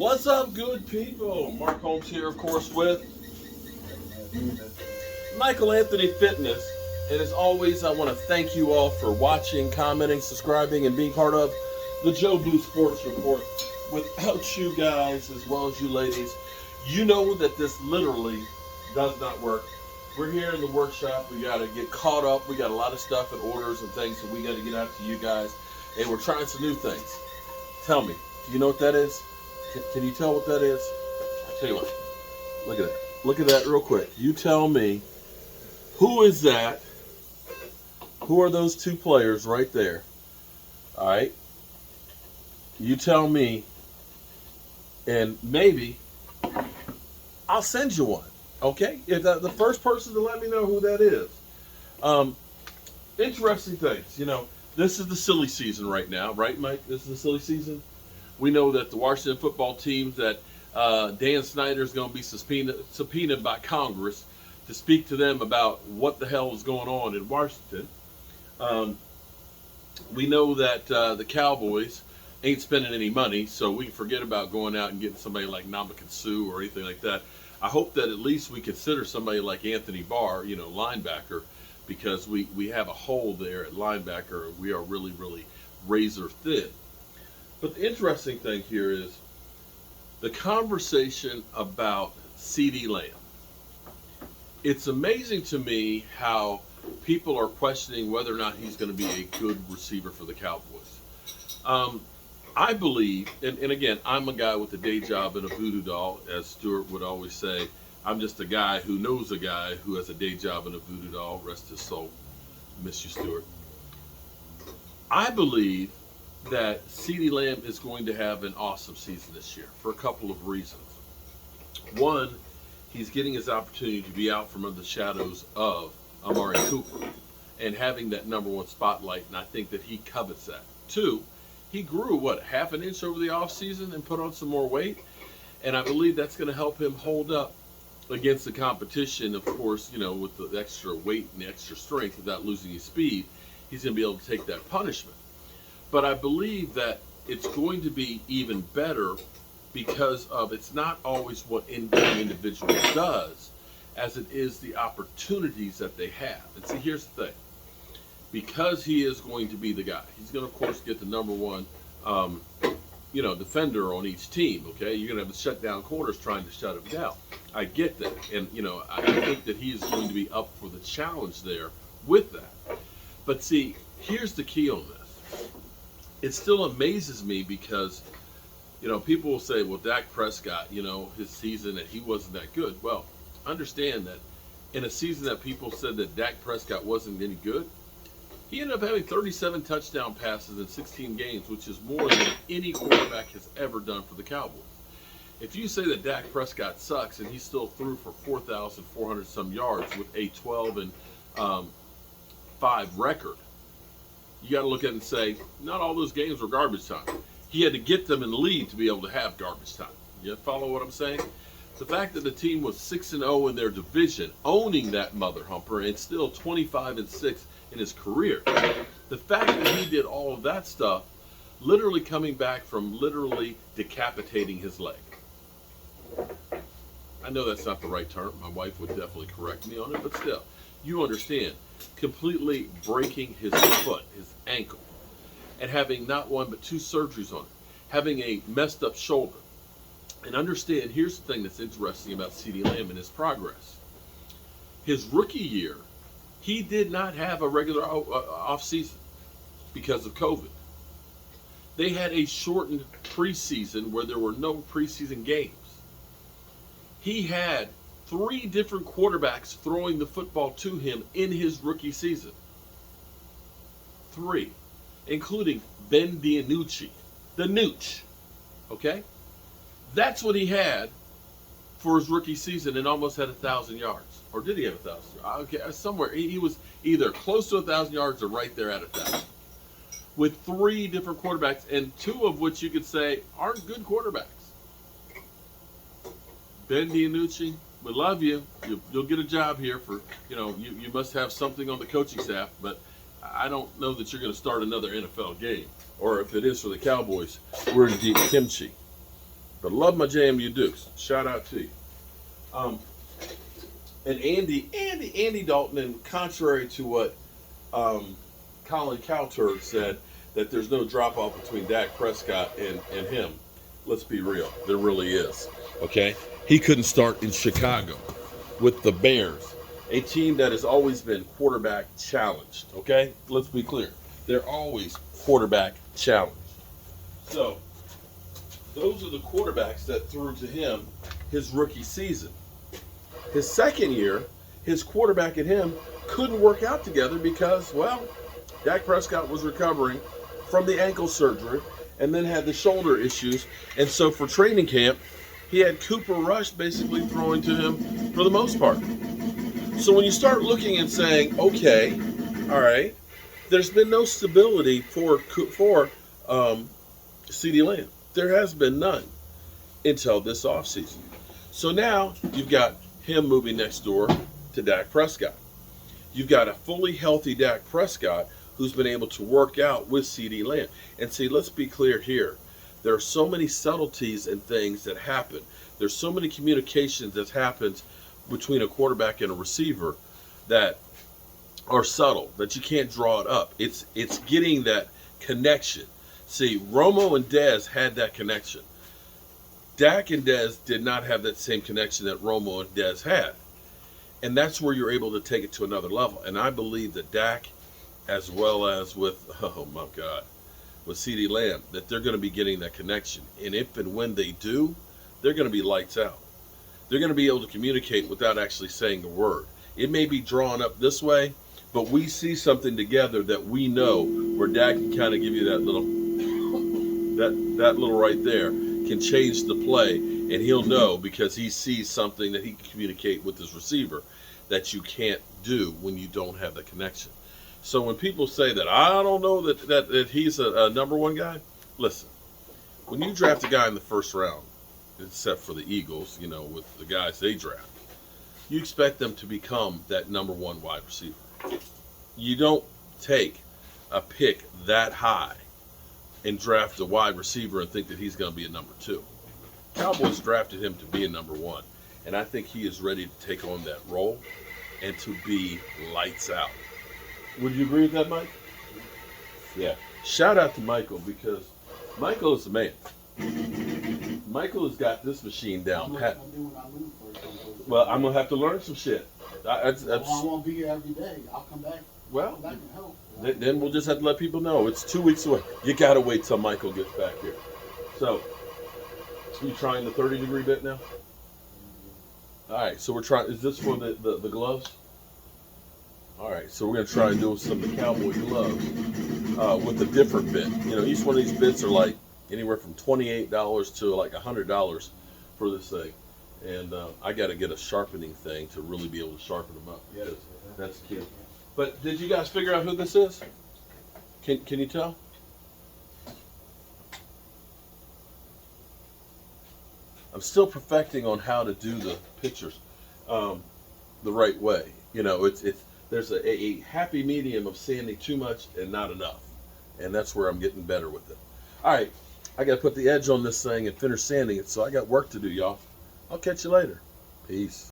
What's up, good people? Mark Holmes here, of course, with Michael Anthony Fitness. And as always, I want to thank you all for watching, commenting, subscribing, and being part of the Joe Blue Sports Report. Without you guys, as well as you ladies, you know that this literally does not work. We're here in the workshop. We got to get caught up. We got a lot of stuff and orders and things that we got to get out to you guys. And we're trying some new things. Tell me, do you know what that is? Can you tell what that is? I'll tell you what. Look at that. Look at that real quick. You tell me, who is that? Who are those two players right there? All right. You tell me, and maybe I'll send you one. Okay? If the first person to let me know who that is. Interesting things. You know, this is the silly season right now, right, Mike? This is the silly season. We know that the Washington football teams that Dan Snyder is going to be subpoenaed by Congress to speak to them about what the hell is going on in Washington. We know that the Cowboys ain't spending any money, so we can forget about going out and getting somebody like Ndamukong Suh or anything like that. I hope that at least we consider somebody like Anthony Barr, you know, linebacker, because we have a hole there at linebacker. We are really, really razor thin. But the interesting thing here is the conversation about Ceedee Lamb. It's amazing to me how people are questioning whether or not he's going to be a good receiver for the Cowboys. I believe, and again, I'm a guy with a day job and a voodoo doll, as Stuart would always say. I'm just a guy who knows a guy who has a day job and a voodoo doll. Rest his soul. Miss you, Stuart. I believe that Ceedee Lamb is going to have an awesome season this year for a couple of reasons. One, he's getting his opportunity to be out from under the shadows of Amari Cooper and having that number one spotlight, and I think that he covets that. Two, he grew, half an inch over the offseason and put on some more weight, and I believe that's going to help him hold up against the competition, of course, you know, with the extra weight and the extra strength without losing his speed. He's going to be able to take that punishment. But I believe that it's going to be even better because of it's not always what any individual does as it is the opportunities that they have. And see, here's the thing. Because he is going to be the guy, he's going to, of course, get the number one, defender on each team, okay? You're going to have the shutdown corners trying to shut him down. I get that. And, I think that he is going to be up for the challenge there with that. But see, here's the key on this. It still amazes me because, people will say, well, Dak Prescott, his season, and he wasn't that good. Well, understand that in a season that people said that Dak Prescott wasn't any good, he ended up having 37 touchdown passes in 16 games, which is more than any quarterback has ever done for the Cowboys. If you say that Dak Prescott sucks and he still threw for 4,400 some yards with a 12-5 record, you got to look at it and say, not all those games were garbage time. He had to get them in the lead to be able to have garbage time. You follow what I'm saying? The fact that the team was 6-0 in their division, owning that mother humper, and still 25-6 in his career. The fact that he did all of that stuff, literally coming back from literally decapitating his leg. I know that's not the right term. My wife would definitely correct me on it, but still, you understand. Completely breaking his foot, his ankle, and having not one but two surgeries on it, having a messed up shoulder. And understand, here's the thing that's interesting about Ceedee Lamb and his progress. His rookie year, he did not have a regular offseason because of COVID. They had a shortened preseason where there were no preseason games. He had 3 different quarterbacks throwing the football to him in his rookie season. 3, including Ben DiNucci, the Nooch. Okay? That's what he had for his rookie season and almost had 1,000 yards. Or did he have 1,000? Okay, somewhere. He was either close to 1,000 yards or right there at 1,000. With 3 different quarterbacks, and 2 of which you could say aren't good quarterbacks. Ben DiNucci, we love you. You'll get a job here for, you must have something on the coaching staff, but I don't know that you're going to start another NFL game. Or if it is for the Cowboys, we're in deep kimchi. But love my JMU Dukes. Shout out to you. And Andy Dalton, and contrary to what Colin Cowturd said, that there's no drop off between Dak Prescott and him. Let's be real. There really is. Okay? He couldn't start in Chicago with the Bears, a team that has always been quarterback challenged. Okay? Let's be clear. They're always quarterback challenged. So, those are the quarterbacks that threw to him his rookie season. His second year, his quarterback and him couldn't work out together because, well, Dak Prescott was recovering from the ankle surgery and then had the shoulder issues. And so for training camp, he had Cooper Rush basically throwing to him for the most part. So when you start looking and saying, okay, all right, there's been no stability for Ceedee Lamb. There has been none until this offseason. So now you've got him moving next door to Dak Prescott. You've got a fully healthy Dak Prescott who's been able to work out with Ceedee Lamb. And see, let's be clear here. There are so many subtleties and things that happen. There's so many communications that happens between a quarterback and a receiver that are subtle, that you can't draw it up. It's getting that connection. See, Romo and Dez had that connection. Dak and Dez did not have that same connection that Romo and Dez had. And that's where you're able to take it to another level. And I believe that Dak, as well as with, oh my God, with Ceedee Lamb, that they're going to be getting that connection. And if and when they do, they're going to be lights out. They're going to be able to communicate without actually saying a word. It may be drawn up this way, but we see something together that we know where Dak can kind of give you that little right there can change the play, and he'll know because he sees something that he can communicate with his receiver that you can't do when you don't have the connection. So when people say that I don't know that he's a number one guy, listen, when you draft a guy in the first round, except for the Eagles, you know, with the guys they draft, you expect them to become that number one wide receiver. You don't take a pick that high and draft a wide receiver and think that he's going to be a number two. Cowboys drafted him to be a number one, and I think he is ready to take on that role and to be lights out. Would you agree with that, Mike? Yeah. Shout out to Michael, because Michael is the man. Michael has got this machine down pat. Well, I'm going to have to learn some shit. I won't be here every day. I'll come back. Well, come back and help. Then we'll just have to let people know. It's 2 weeks away. You got to wait till Michael gets back here. So, you trying the 30-degree bit now? All right, so we're trying. Is this for the gloves? All right, so we're going to try and do some of the Cowboy gloves with a different bit. You know, each one of these bits are like anywhere from $28 to like $100 for this thing. And I got to get a sharpening thing to really be able to sharpen them up. Yeah, that's key. But did you guys figure out who this is? Can you tell? I'm still perfecting on how to do the pictures the right way. You know, there's a happy medium of sanding too much and not enough. And that's where I'm getting better with it. All right, I got to put the edge on this thing and finish sanding it, so I got work to do, y'all. I'll catch you later. Peace.